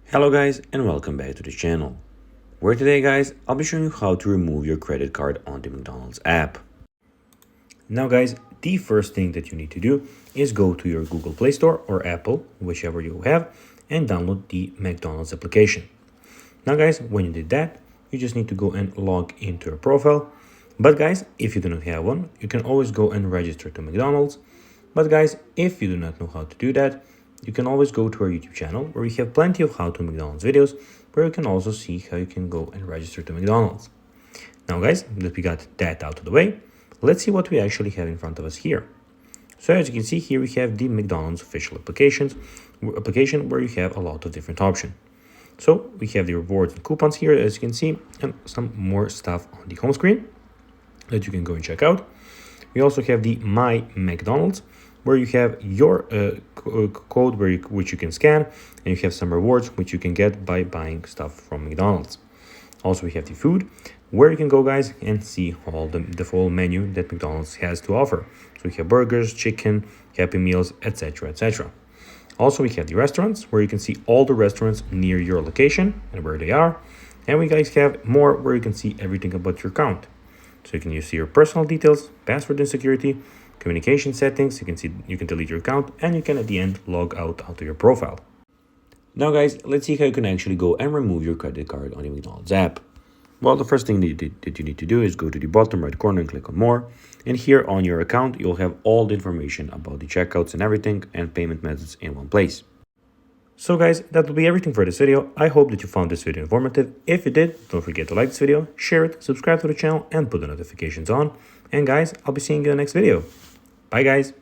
Hello guys and welcome back to the channel, where today guys I'll be showing you how to remove your credit card on the McDonald's app. Now guys, the first thing that you need to do is go to your Google Play Store or Apple, whichever you have, and download the McDonald's application. Now guys, when you did that, you just need to go and log into your profile. But guys, if you do not have one, you can always go and register to McDonald's. But guys, if you do not know how to do that, you can always go to our YouTube channel where we have plenty of how to McDonald's videos, where you can also see how you can go and register to McDonald's. Now guys, that we got that out of the way, let's see what we actually have in front of us here. So as you can see here, we have the McDonald's official application where you have a lot of different options. So we have the rewards and coupons here, as you can see, and some more stuff on the home screen that you can go and check out. We also have the My McDonald's, where you have your code which you can scan, and you have some rewards which you can get by buying stuff from McDonald's. Also, we have the food, where you can go, guys, and see all the full menu that McDonald's has to offer. So we have burgers, chicken, Happy Meals, etc., etc. Also, we have the restaurants, where you can see all the restaurants near your location and where they are. And we guys have more, where you can see everything about your account. So you can see your personal details, password and security, communication settings. You can delete your account, and you can at the end log out of your profile. Now guys, let's see how you can actually go and remove your credit card on the McDonald's app. Well, the first thing that you need to do is go to the bottom right corner and click on more. And here on your account, you'll have all the information about the checkouts and everything and payment methods in one place. So guys, that will be everything for this video. I hope that you found this video informative. If you did, don't forget to like this video, share it, subscribe to the channel, and put the notifications on. And guys, I'll be seeing you in the next video. Bye guys.